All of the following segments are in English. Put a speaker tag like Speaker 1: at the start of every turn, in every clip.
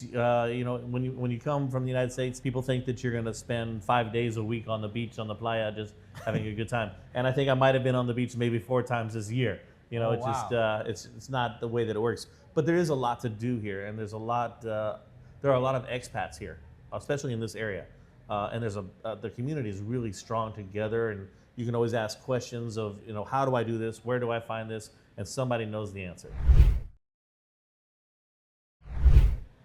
Speaker 1: When you come from the United States, people think that you're going to spend 5 days a week on the beach on the playa, just having a good time. And I think I might have been on the beach maybe 4 times this year.
Speaker 2: Oh,
Speaker 1: It's just
Speaker 2: wow.
Speaker 1: it's not the way that it works. But there is a lot to do here, and there's a lot. There are a lot of expats here, especially in this area. And the community is really strong together, and you can always ask questions of how do I do this, where do I find this, and somebody knows the answer.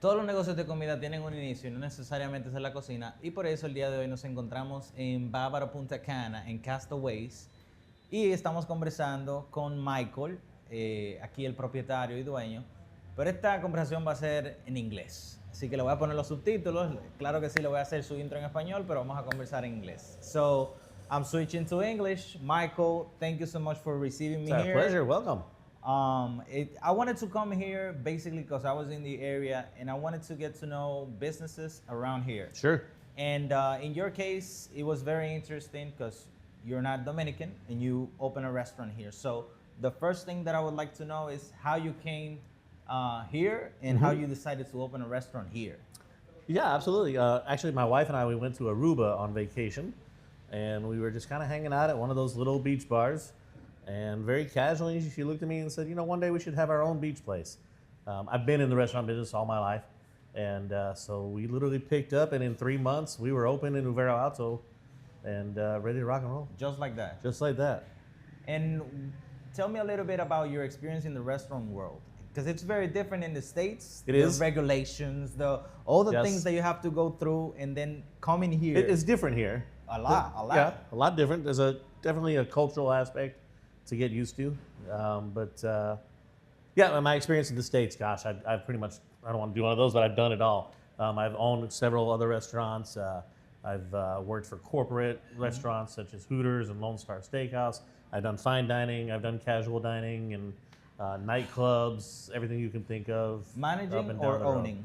Speaker 2: Todos los negocios de comida tienen un inicio y no necesariamente es en la cocina, y por eso el día de hoy nos encontramos en Bávaro, Punta Cana, en Castaways, y estamos conversando con Michael, aquí el propietario y dueño, pero esta conversación va a ser en inglés, así que le voy a poner los subtítulos. Claro que sí, le voy a hacer su intro en español, pero vamos a conversar en inglés. So, I'm switching to English. Michael, thank you so much for receiving me
Speaker 1: It's our
Speaker 2: here.
Speaker 1: pleasure. Welcome.
Speaker 2: I wanted to come here basically because I was in the area and I wanted to get to know businesses around here.
Speaker 1: Sure.
Speaker 2: And in your case, it was very interesting because you're not Dominican and you open a restaurant here. So the first thing that I would like to know is how you came here and how you decided to open a restaurant here.
Speaker 1: Yeah, absolutely. Actually, my wife and I, we went to Aruba on vacation, and we were just kind of hanging out at one of those little beach bars. And very casually, she looked at me and said, one day we should have our own beach place. I've been in the restaurant business all my life. And so we literally picked up, and in 3 months, we were open in Uvero Alto and ready to rock and roll.
Speaker 2: Just like that.
Speaker 1: Just like that.
Speaker 2: And tell me a little bit about your experience in the restaurant world. Because it's very different in the States.
Speaker 1: It is.
Speaker 2: The regulations, all the
Speaker 1: Yes.
Speaker 2: things that you have to go through, and then coming here.
Speaker 1: It's different here.
Speaker 2: A lot.
Speaker 1: Yeah, a lot different. There's definitely a cultural aspect to get used to. Yeah, my experience in the States, gosh, I've pretty much, I don't want to do one of those, but I've done it all. I've owned several other restaurants. I've worked for corporate restaurants such as Hooters and Lone Star Steakhouse. I've done fine dining. I've done casual dining and nightclubs, everything you can think of.
Speaker 2: Managing
Speaker 1: and
Speaker 2: or
Speaker 1: down the road.
Speaker 2: owning?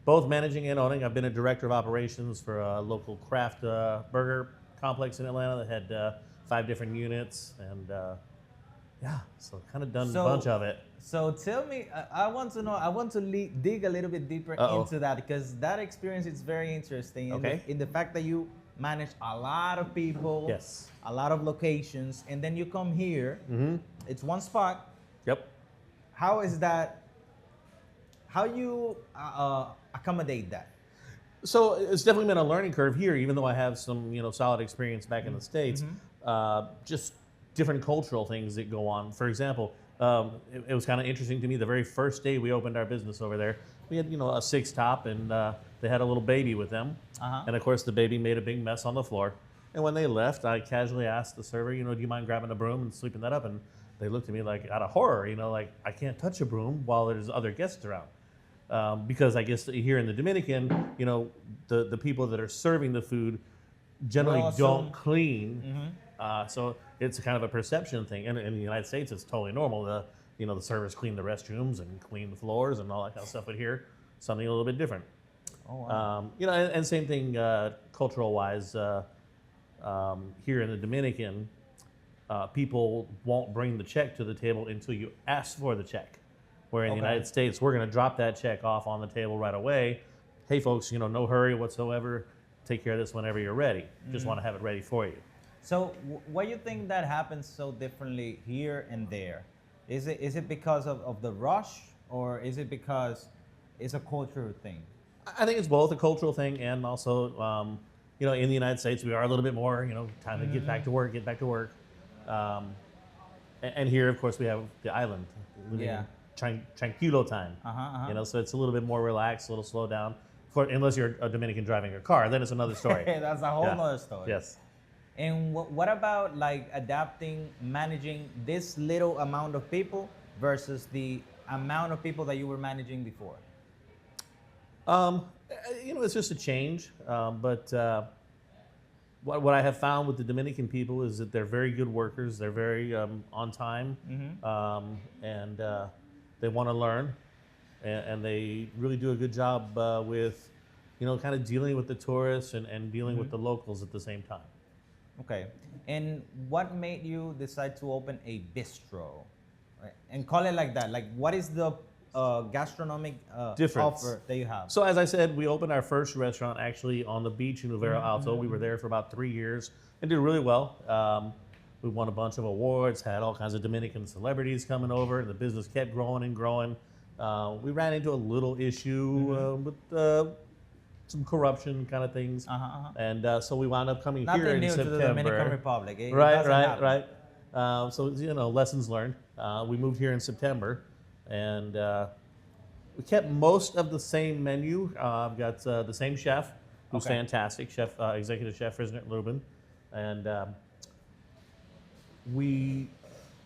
Speaker 1: Both managing and owning. I've been a director of operations for a local craft burger complex in Atlanta that had 5 different units, and yeah, so kind of done a bunch of it.
Speaker 2: So tell me, I want to know, I want to dig a little bit deeper into that, because that experience is very interesting.
Speaker 1: Okay.
Speaker 2: In the fact that you manage a lot of people,
Speaker 1: Yes.
Speaker 2: a lot of locations, and then you come here, it's one spot.
Speaker 1: Yep.
Speaker 2: How is that? How you accommodate that?
Speaker 1: So it's definitely been a learning curve here, even though I have some solid experience back in the States. Just different cultural things that go on. For example, it was kind of interesting to me. The very first day we opened our business over there, we had a 6-top, and they had a little baby with them. And of course, the baby made a big mess on the floor. And when they left, I casually asked the server, do you mind grabbing a broom and sweeping that up? And they looked at me like out of horror, like I can't touch a broom while there's other guests around. Because I guess here in the Dominican, the people that are serving the food generally don't clean. So it's kind of a perception thing. And in the United States, it's totally normal. The servers clean the restrooms and clean the floors and all that kind of stuff. But here, something a little bit different.
Speaker 2: Oh, wow.
Speaker 1: And same thing cultural wise. Here in the Dominican, people won't bring the check to the table until you ask for the check. Where in the United States, we're going to drop that check off on the table right away. Hey, folks, no hurry whatsoever. Take care of this whenever you're ready. Just want to have it ready for you.
Speaker 2: So why do you think that happens so differently here and there? Is it because of the rush, or is it because it's a cultural thing?
Speaker 1: I think it's both a cultural thing and also, in the United States, we are a little bit more, time to get back to work, and here, of course, we have the island.
Speaker 2: Yeah.
Speaker 1: Tranquilo time. So it's a little bit more relaxed, a little slow down. Unless you're a Dominican driving a car, then it's another story.
Speaker 2: That's a whole nother story.
Speaker 1: Yes.
Speaker 2: And what about managing this little amount of people versus the amount of people that you were managing before?
Speaker 1: It's just a change. But what I have found with the Dominican people is that they're very good workers. They're very on time, and they want to learn, and they really do a good job with, kind of dealing with the tourists and dealing with the locals at the same time.
Speaker 2: Okay. And what made you decide to open a bistro, right? And call it like that? Like, what is the gastronomic
Speaker 1: Difference.
Speaker 2: offer that you have?
Speaker 1: So as I said, we opened our first restaurant actually on the beach in Uvero Alto. We were there for about 3 years and did really well. We won a bunch of awards, had all kinds of Dominican celebrities coming over, and the business kept growing and growing. We ran into a little issue with some corruption kind of things, and so we wound up coming
Speaker 2: Nothing
Speaker 1: here in
Speaker 2: new
Speaker 1: September.
Speaker 2: to the Dominican Republic. It
Speaker 1: Right,
Speaker 2: doesn't
Speaker 1: right,
Speaker 2: happen.
Speaker 1: right. So lessons learned. We moved here in September, and we kept most of the same menu. I've got the same chef, who's
Speaker 2: Okay.
Speaker 1: fantastic, executive chef President Lubin, and we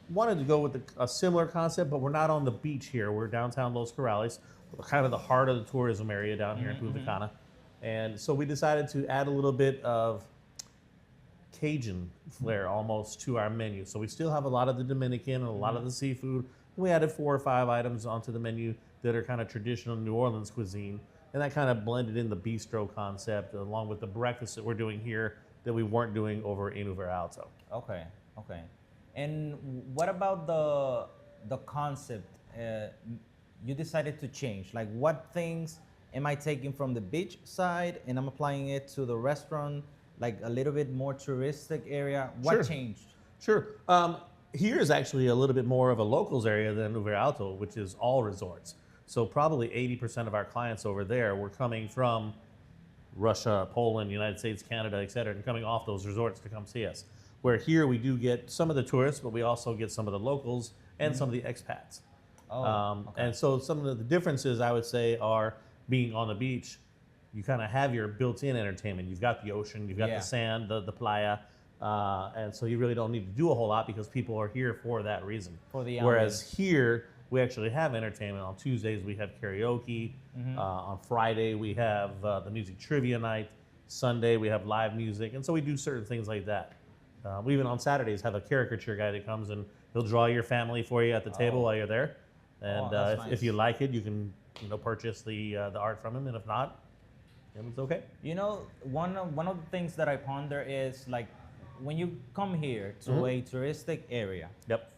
Speaker 1: wanted to go with a similar concept, but we're not on the beach here. We're downtown Los Corrales, kind of the heart of the tourism area down here in Punta Cana. And so we decided to add a little bit of Cajun flair almost to our menu. So we still have a lot of the Dominican and a lot of the seafood. We added 4 or 5 items onto the menu that are kind of traditional New Orleans cuisine. And that kind of blended in the bistro concept along with the breakfast that we're doing here that we weren't doing over in Uvero Alto.
Speaker 2: Okay, okay. And what about the concept? You decided to change. Like, what things am I taking from the beach side and I'm applying it to the restaurant, like a little bit more touristic area? What
Speaker 1: Sure.
Speaker 2: changed?
Speaker 1: Sure. Here is actually a little bit more of a locals area than Uvero Alto, which is all resorts. So probably 80% of our clients over there were coming from Russia, Poland, United States, Canada, et cetera, and coming off those resorts to come see us. Where here we do get some of the tourists, but we also get some of the locals and some of the expats.
Speaker 2: Oh, okay.
Speaker 1: And so some of the differences I would say are being on the beach, you kind of have your built-in entertainment. You've got the ocean, you've got
Speaker 2: Yeah.
Speaker 1: the sand, the playa, and so you really don't need to do a whole lot because people are here for that reason.
Speaker 2: For the
Speaker 1: Whereas
Speaker 2: ambience.
Speaker 1: here, we actually have entertainment. On Tuesdays, we have karaoke. On Friday, we have the music trivia night. Sunday, we have live music. And so we do certain things like that. We even on Saturdays have a caricature guy that comes and he'll draw your family for you at the table while you're there. And
Speaker 2: that's
Speaker 1: if
Speaker 2: nice.
Speaker 1: you like it, you can purchase the art from him. And if not, then it's okay.
Speaker 2: You know, one of the things that I ponder is like when you come here to a touristic area,
Speaker 1: Yep.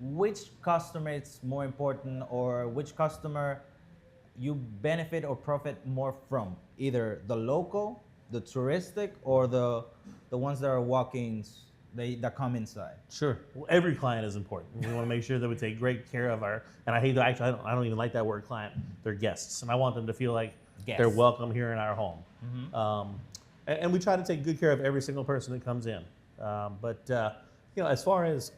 Speaker 2: which customer is more important, or which customer you benefit or profit more from? Either the local, the touristic, or the ones that are walk-ins that come inside.
Speaker 1: Sure. Well, every client is important. We want to make sure that we take great care of our, and I hate to actually, I don't even like that word client. They're guests. And I want them to feel like
Speaker 2: Guests.
Speaker 1: they're welcome here in our home. And we try to take good care of every single person that comes in. But as far as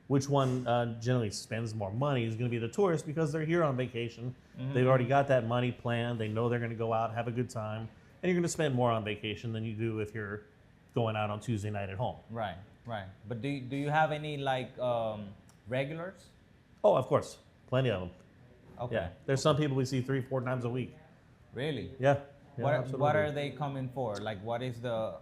Speaker 1: which one generally spends more money is going to be the tourist because they're here on vacation. They've already got that money planned. They know they're going to go out, have a good time. And you're going to spend more on vacation than you do if you're going out on Tuesday night at home.
Speaker 2: Right, right. But do you have any like regulars?
Speaker 1: Oh, of course. Plenty of them.
Speaker 2: Okay.
Speaker 1: Yeah. There's some people we see 3-4 times a week.
Speaker 2: Really?
Speaker 1: Yeah.
Speaker 2: What
Speaker 1: absolutely.
Speaker 2: are they coming for? Like, what is the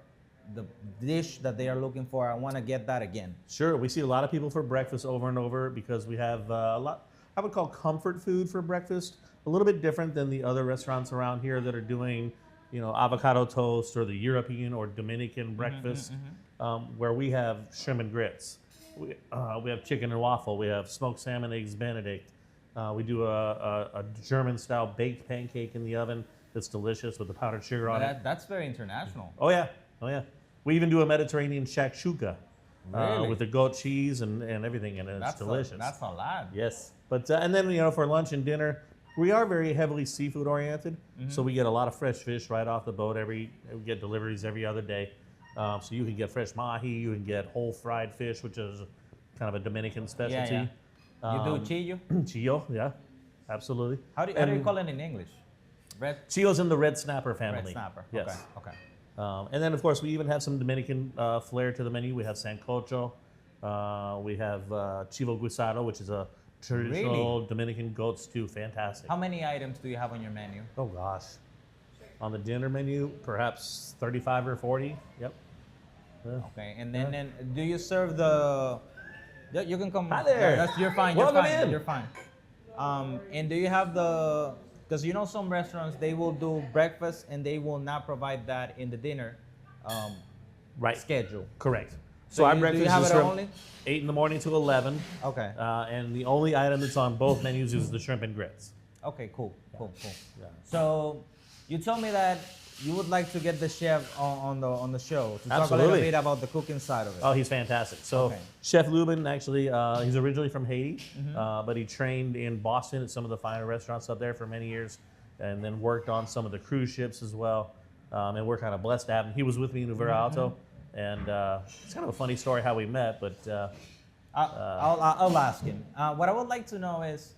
Speaker 2: dish that they are looking for? I want to get that again.
Speaker 1: Sure. We see a lot of people for breakfast over and over because we have a lot, I would call comfort food for breakfast. A little bit different than the other restaurants around here that are doing, avocado toast or the European or Dominican breakfast, where we have shrimp and grits. We have chicken and waffle. We have smoked salmon, eggs Benedict. We do a German-style baked pancake in the oven that's delicious with the powdered sugar on it.
Speaker 2: That's very international.
Speaker 1: Oh yeah. We even do a Mediterranean shakshuka
Speaker 2: Really?
Speaker 1: with the goat cheese and everything, and it's delicious.
Speaker 2: That's a lot.
Speaker 1: Yes, but and then for lunch and dinner, we are very heavily seafood oriented. So we get a lot of fresh fish right off the boat. We get deliveries every other day. So you can get fresh mahi, you can get whole fried fish, which is kind of a Dominican specialty.
Speaker 2: Yeah. You do chillo?
Speaker 1: Chillo, yeah, absolutely.
Speaker 2: How do you call it in English? Red
Speaker 1: Chillo's in the red snapper family.
Speaker 2: red snapper.
Speaker 1: Yes.
Speaker 2: Okay.
Speaker 1: And then, of course, we even have some Dominican flair to the menu. We have sancocho. We have chivo guisado, which is a traditional Dominican goat stew. Fantastic.
Speaker 2: How many items do you have on your menu?
Speaker 1: Oh, gosh. On the dinner menu, perhaps 35 or 40. Yep. Yeah.
Speaker 2: Okay. And then do you serve the... You can come.
Speaker 1: Hi there.
Speaker 2: You're fine.
Speaker 1: Welcome in.
Speaker 2: You're fine. And do you have the... Because some restaurants, they will do breakfast and they will not provide that in the dinner
Speaker 1: Right.
Speaker 2: schedule.
Speaker 1: Correct. So our
Speaker 2: do you
Speaker 1: breakfast
Speaker 2: have
Speaker 1: is
Speaker 2: it
Speaker 1: from
Speaker 2: only?
Speaker 1: 8 in the morning to 11.
Speaker 2: Okay.
Speaker 1: And the only item that's on both menus is the shrimp and grits.
Speaker 2: Okay, cool.
Speaker 1: Yeah.
Speaker 2: So you told me that you would like to get the chef on the show to talk a
Speaker 1: Absolutely.
Speaker 2: little bit about the cooking side of it.
Speaker 1: Oh, he's fantastic. So
Speaker 2: Okay.
Speaker 1: Chef Lubin, actually, he's originally from Haiti, but he trained in Boston at some of the finer restaurants up there for many years, and then worked on some of the cruise ships as well. And we're kind of blessed to have him. He was with me in Uber Alto, and it's kind of a funny story how we met, but
Speaker 2: I'll ask him. What I would like to know is,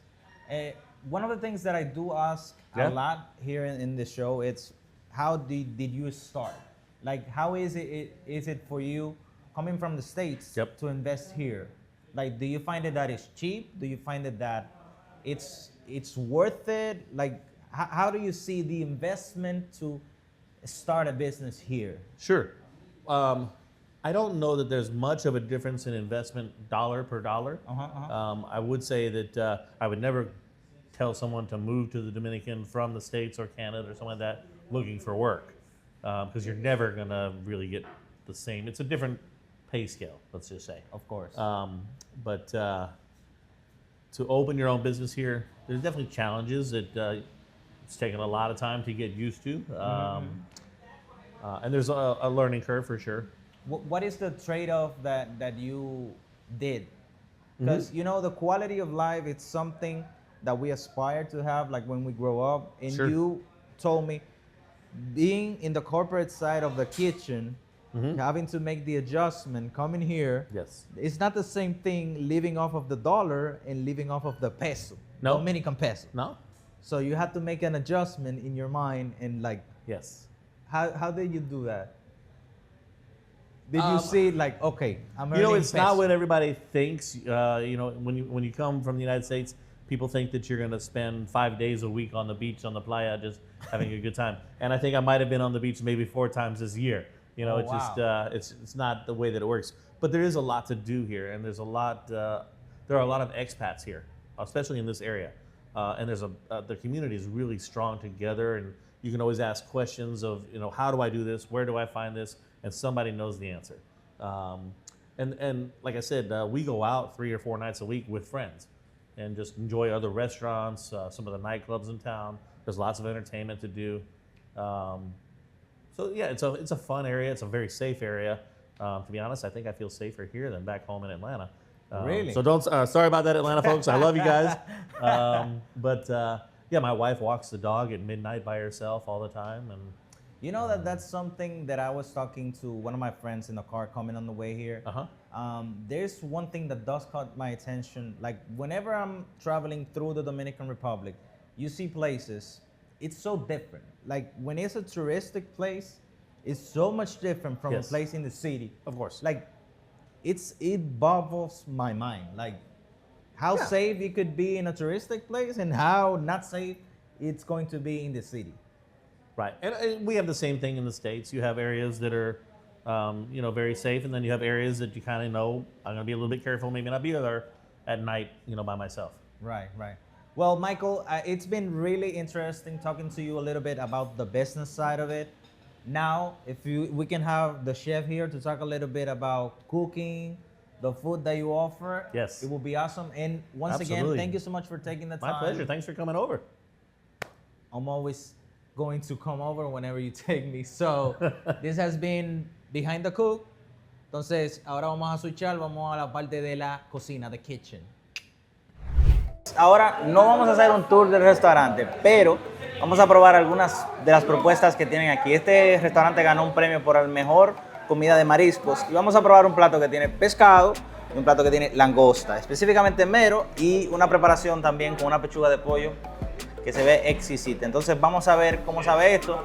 Speaker 2: one of the things that I do ask a lot here in the show, it's how did you start? Like, how is it for you coming from the States to invest here? Like, do you find it that it's cheap? Do you find it that it's worth it? Like, how do you see the investment to start a business here?
Speaker 1: Sure. I don't know that there's much of a difference in investment dollar per dollar. I would say that I would never tell someone to move to the Dominican from the States or Canada or something like that looking for work, because you're never going to really get the same. It's a different pay scale, let's just say.
Speaker 2: Of course.
Speaker 1: But to open your own business here, there's definitely challenges that it's taken a lot of time to get used to. And there's a learning curve for sure.
Speaker 2: What is the trade-off that you did? Because you know, the quality of life, it's something that we aspire to have, like when we grow up. And you told me, being in the corporate side of the kitchen, having to make the adjustment, coming here, it's not the same thing living off of the dollar and living off of the peso, Dominican peso.
Speaker 1: No.
Speaker 2: So you had to make an adjustment in your mind, and like, how did you do that? Did you see like, okay, I'm earning
Speaker 1: it's
Speaker 2: peso.
Speaker 1: not what everybody thinks. When you come from the United States, people think that you're going to spend 5 days a week on the beach, on the playa, just having a good time. And I think I might have been on the beach maybe 4 times this year. It's not the way that it works. But there is a lot to do here, and there's a lot. There are a lot of expats here, especially in this area. And there's the community is really strong together, and you can always ask questions of, how do I do this? Where do I find this? And somebody knows the answer. And like I said, we go out 3 or 4 nights a week with friends and just enjoy other restaurants, some of the nightclubs in town. There's lots of entertainment to do. So yeah, it's a fun area. It's a very safe area. To be honest, I think I feel safer here than back home in Atlanta.
Speaker 2: Really?
Speaker 1: So don't. Sorry about that, Atlanta folks. I love you guys. But yeah, my wife walks the dog at midnight by herself all the time, and
Speaker 2: you know that's something that I was talking to one of my friends in the car coming on the way here. There's one thing that does caught my attention. Like whenever I'm traveling through the Dominican Republic, you see places. It's so different. Like when it's a touristic place, it's so much different from a place in the city.
Speaker 1: Of course.
Speaker 2: Like it boggles my mind. Like how safe it could be in a touristic place and how not safe it's going to be in the city.
Speaker 1: Right, and we have the same thing in the States. You have areas that are, very safe, and then you have areas that you kind of know, I'm going to be a little bit careful, maybe not be there at night, by myself.
Speaker 2: Right. Well, Michael, it's been really interesting talking to you a little bit about the business side of it. Now, if we can have the chef here to talk a little bit about cooking, the food that you offer.
Speaker 1: Yes.
Speaker 2: It will be awesome. And once again, thank you so much for taking the time.
Speaker 1: My pleasure. Thanks for coming over.
Speaker 2: I'm always going to come over whenever you take me. So, this has been Behind the Cook. Entonces, ahora vamos a switchar, vamos a la parte de la cocina, the kitchen. Ahora no vamos a hacer un tour del restaurante, pero vamos a probar algunas de las propuestas que tienen aquí. Este restaurante ganó un premio por el mejor comida de mariscos y vamos a probar un plato que tiene pescado y un plato que tiene langosta, específicamente mero, y una preparación también con una pechuga de pollo que se ve exquisita. Entonces vamos a ver cómo sabe esto,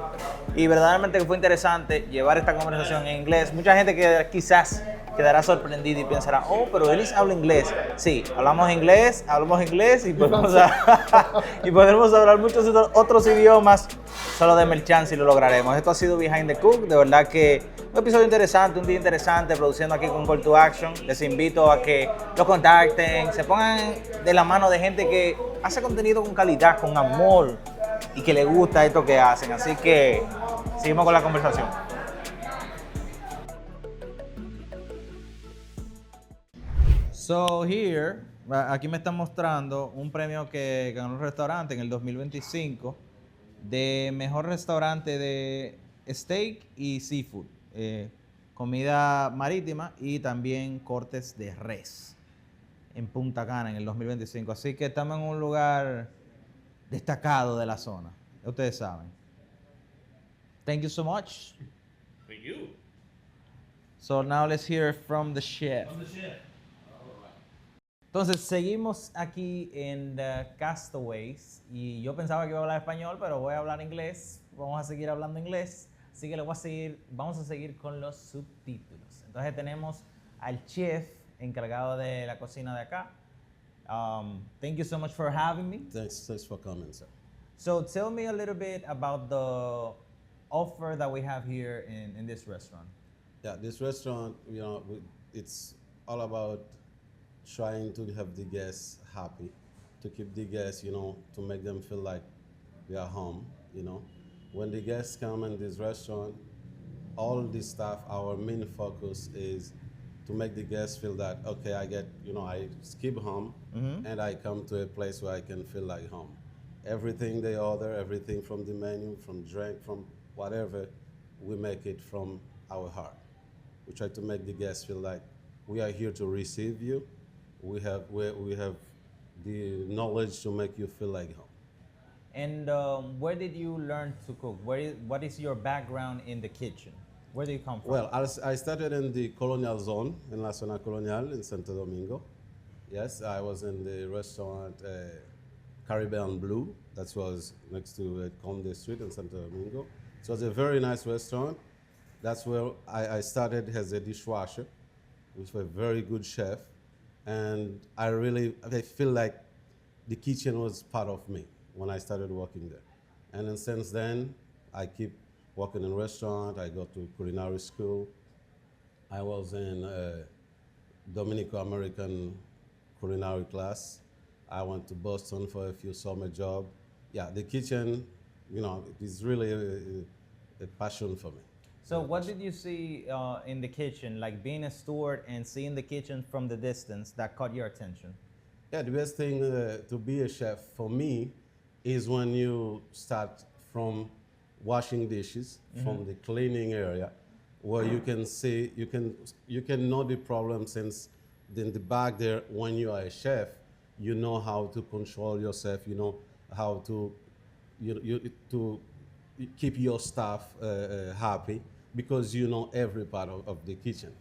Speaker 2: y verdaderamente que fue interesante llevar esta conversación en inglés. Mucha gente que quizás quedará sorprendida y pensará, oh, pero él habla inglés. Sí, hablamos inglés y podemos, y podemos hablar muchos otros idiomas. Solo denme el chance y lo lograremos. Esto ha sido Behind the Cook. De verdad que un episodio interesante, un día interesante, produciendo aquí con Call to Action. Les invito a que lo contacten, se pongan de la mano de gente que hace contenido con calidad, con amor, y que le gusta esto que hacen. Así que seguimos con la conversación. So here, aquí me están mostrando un premio que ganó el restaurante en el 2025 de mejor restaurante de steak y seafood, comida marítima y también cortes de res en Punta Cana en el 2025. Así que estamos en un lugar destacado de la zona. Ustedes saben. Thank you so much.
Speaker 1: For you.
Speaker 2: So now let's hear from the chef.
Speaker 1: From the chef.
Speaker 2: Entonces, seguimos aquí en The Castaways y yo pensaba que iba a hablar español, pero voy a hablar inglés. Vamos a seguir hablando inglés, así que vamos a seguir con los subtítulos. Entonces tenemos al chef encargado de la cocina de acá. Thank you so much for having me.
Speaker 3: Thanks for coming, sir.
Speaker 2: So tell me a little bit about the offer that we have here in this restaurant.
Speaker 3: Yeah, this restaurant, it's all about trying to have the guests happy, to keep the guests, to make them feel like they are home, When the guests come in this restaurant, all the staff, our main focus is to make the guests feel that, okay, I skip home and I come to a place where I can feel like home. Everything they order, everything from the menu, from drink, from whatever, we make it from our heart. We try to make the guests feel like we are here to receive you. We have the knowledge to make you feel like home.
Speaker 2: And where did you learn to cook? What is your background in the kitchen? Where do you come from?
Speaker 3: Well, I started in the colonial zone, in La Zona Colonial in Santo Domingo. Yes, I was in the restaurant Caribbean Blue. That was next to Conde Street in Santo Domingo. It was a very nice restaurant. That's where I started as a dishwasher, with a very good chef. And I feel like the kitchen was part of me when I started working there. And then since then, I keep working in restaurant. I go to culinary school. I was in Dominican culinary class. I went to Boston for a few summer jobs. Yeah, the kitchen, it is really a passion for me.
Speaker 2: So what did you see in the kitchen, like being a steward and seeing the kitchen from the distance that caught your attention?
Speaker 3: Yeah, the best thing to be a chef for me is when you start from washing dishes, from the cleaning area, where you can see, you can know the problem, since in the back there, when you are a chef, you know how to control yourself, you know how to to keep your staff happy, because you know every part of the kitchen.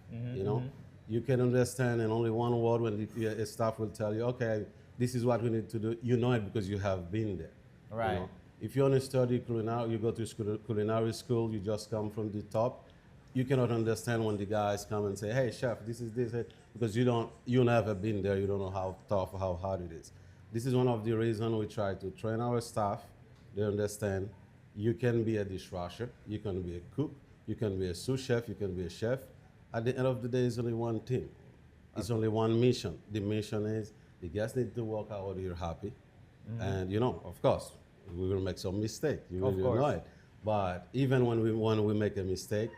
Speaker 3: You can understand in only one word when the staff will tell you, okay, this is what we need to do. You know it because you have been there.
Speaker 2: Right.
Speaker 3: If you want to study culinary, you go to culinary school, you just come from the top. You cannot understand when the guys come and say, hey, chef, this is this, because you never been there. You don't know how tough, how hard it is. This is one of the reasons we try to train our staff. They understand you can be a dishwasher, you can be a cook, you can be a sous chef, you can be a chef. At the end of the day, it's only one team. It's only one mission. The mission is the guests need to walk out here happy. And of course, we will make some mistake. You will know it. But even when we make a mistake,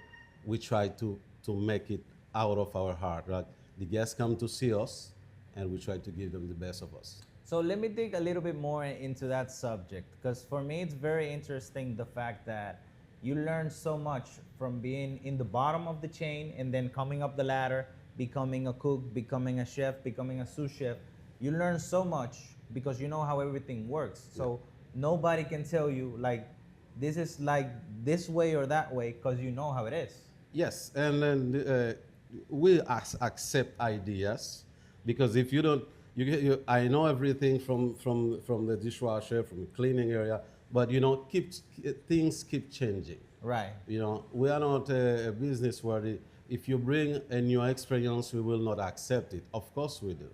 Speaker 3: we try to make it out of our heart. Right? The guests come to see us, and we try to give them the best of us.
Speaker 2: So let me dig a little bit more into that subject, because for me it's very interesting the fact that you learn so much from being in the bottom of the chain and then coming up the ladder, becoming a cook, becoming a chef, becoming a sous chef. You learn so much because you know how everything works. So nobody can tell you like this is like this way or that way, because you know how it is.
Speaker 3: Yes, and then we accept ideas, because if you don't, I know everything from the dishwasher, from the cleaning area, but things keep changing.
Speaker 2: Right.
Speaker 3: We are not a business where if you bring a new experience, we will not accept it. Of course we do.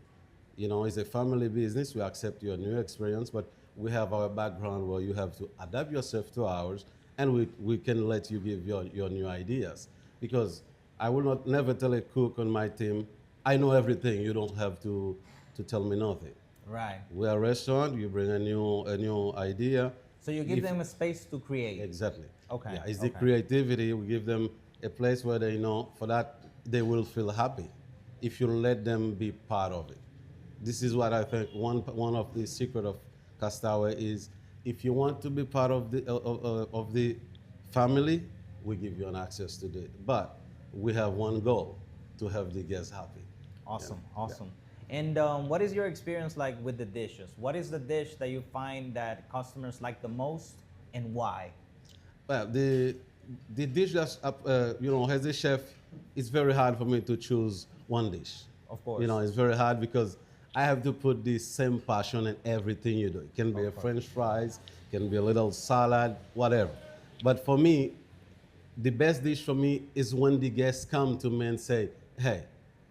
Speaker 3: It's a family business. We accept your new experience, but we have our background where you have to adapt yourself to ours, and we can let you give your new ideas. Because I will never tell a cook on my team, I know everything. You don't have to tell me nothing.
Speaker 2: Right.
Speaker 3: We are a restaurant. You bring a new idea.
Speaker 2: So you give them a space to create.
Speaker 3: Exactly.
Speaker 2: Okay.
Speaker 3: Yeah, it's the creativity. We give them a place where they know for that they will feel happy. if you let them be part of it. This is what I think one of the secret of Castaway is, if you want to be part of the family, we give you an access to it. But we have one goal, to have the guests happy.
Speaker 2: Awesome,
Speaker 3: Yeah.
Speaker 2: awesome. And what is your experience like with the dishes? What is the dish that you find that customers like the most, and why?
Speaker 3: Well, the dish that's as a chef, it's very hard for me to choose one dish.
Speaker 2: Of course.
Speaker 3: It's very hard because I have to put the same passion in everything you do. It can be a French fries, it can be a little salad, whatever. But for me, the best dish for me is when the guests come to me and say, hey,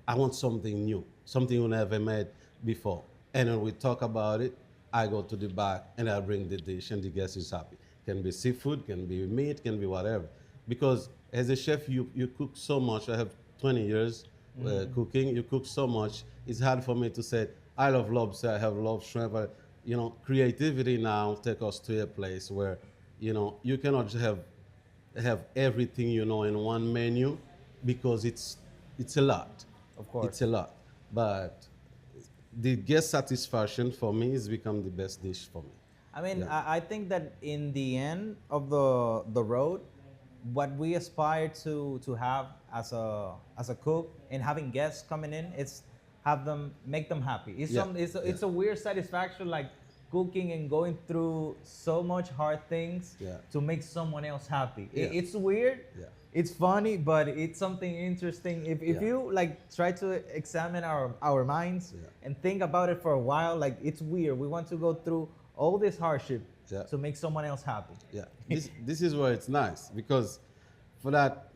Speaker 3: I want something new, something you never made before. And when we talk about it, I go to the back and I bring the dish and the guest is happy. Can be seafood, can be meat, can be whatever. Because as a chef, you cook so much. I have 20 years cooking. You cook so much. It's hard for me to say, I love lobster, I have love shrimp. But, creativity now takes us to a place where, you cannot just have everything in one menu, because it's a lot.
Speaker 2: Of course.
Speaker 3: It's a lot. But the guest satisfaction for me has become the best dish for me.
Speaker 2: I mean,
Speaker 3: Yeah.
Speaker 2: I think that in the end of the road, what we aspire to have as a cook and having guests coming in, it's make them happy. It's a weird satisfaction, like cooking and going through so much hard things to make someone else happy.
Speaker 3: Yeah.
Speaker 2: It's weird.
Speaker 3: Yeah.
Speaker 2: It's funny, but it's something interesting. If you like try to examine our minds and think about it for a while, like it's weird. We want to go through all this hardship to make someone else happy.
Speaker 3: Yeah, this is where it's nice, because for that,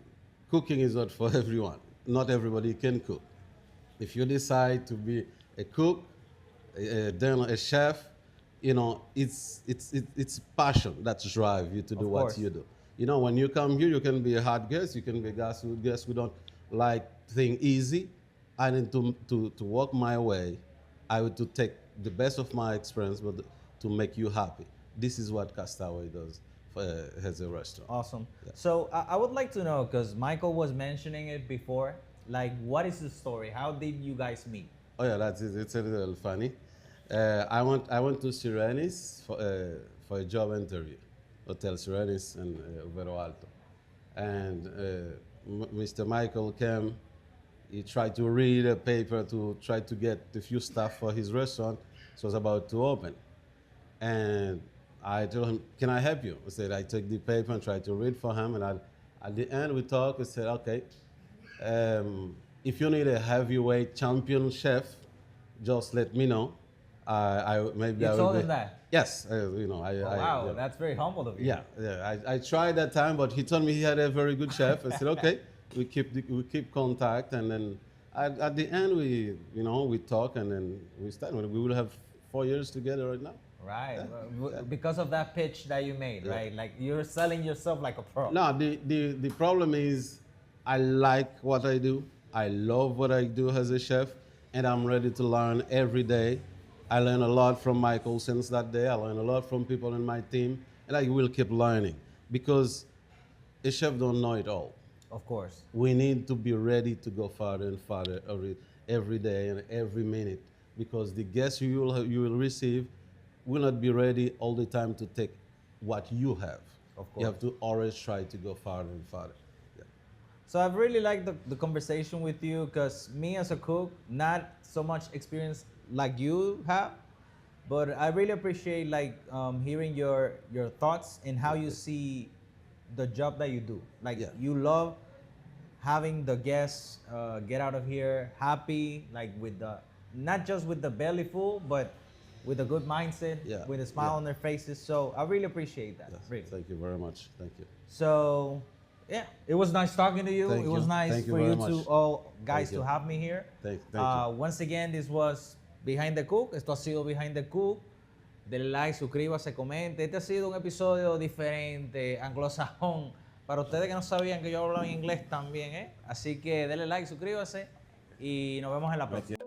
Speaker 3: cooking is not for everyone. Not everybody can cook. If you decide to be a cook, then a chef, it's passion that drives you to do what you do. When you come here, you can be a hard guest, you can be a guest who don't like things easy. I need to work my way. I would to take the best of my experience, but to make you happy. This is what Castaway does as a restaurant.
Speaker 2: Awesome.
Speaker 3: Yeah.
Speaker 2: So I would like to know, because Michael was mentioning it before, like what is the story? How did you guys meet?
Speaker 3: Oh yeah, it's a little funny. I went to Sirenis for a job interview, Hotel Sirenis in Vero Alto, and Mr. Michael came. He tried to read a paper to try to get a few stuff for his restaurant. So it was about to open. And I told him, can I help you? I said, I took the paper and tried to read for him. And at the end, we talked. I said, okay, if you need a heavyweight champion chef, just let me know. Maybe
Speaker 2: You
Speaker 3: I
Speaker 2: told
Speaker 3: will
Speaker 2: him
Speaker 3: be.
Speaker 2: that?
Speaker 3: Yes.
Speaker 2: Wow, that's very humble of you.
Speaker 3: Yeah. I tried that time, but he told me he had a very good chef. I said, okay, we keep contact, and then at the end we talk, and then we start. We will have 4 years together right now.
Speaker 2: Right. Because of that pitch that you made, right? Like you're selling yourself like a pro.
Speaker 3: No, the problem is I like what I do. I love what I do as a chef, and I'm ready to learn every day. I learn a lot from Michael since that day. I learn a lot from people in my team, and I will keep learning, because a chef don't know it all.
Speaker 2: Of course.
Speaker 3: We need to be ready to go farther and farther every day and every minute, because the guests you will receive will not be ready all the time to take what you have.
Speaker 2: Of course.
Speaker 3: You have to always try to go farther and farther. Yeah.
Speaker 2: So I've really liked the conversation with you, because me as a cook, not so much experience like you have, but I really appreciate hearing your thoughts and how you see the job that you do. Like you love having the guests get out of here happy, like not just with the belly full, but with a good mindset, with a smile on their faces. So I really appreciate that.
Speaker 3: Yes.
Speaker 2: Really.
Speaker 3: Thank you very much. Thank you.
Speaker 2: So yeah, it was nice talking to you.
Speaker 3: Thank
Speaker 2: it was
Speaker 3: you.
Speaker 2: nice
Speaker 3: Thank you
Speaker 2: for
Speaker 3: very
Speaker 2: you
Speaker 3: much.
Speaker 2: to all guys
Speaker 3: Thank you.
Speaker 2: to have me here.
Speaker 3: Thank you.
Speaker 2: Once again, this was Behind the Cook. Esto ha sido Behind the Cook. Denle like, suscríbase, comente. Este ha sido un episodio diferente, anglosajón. Para ustedes que no sabían que yo hablaba en inglés también, ¿eh? Así que denle like, suscríbase y nos vemos en la próxima.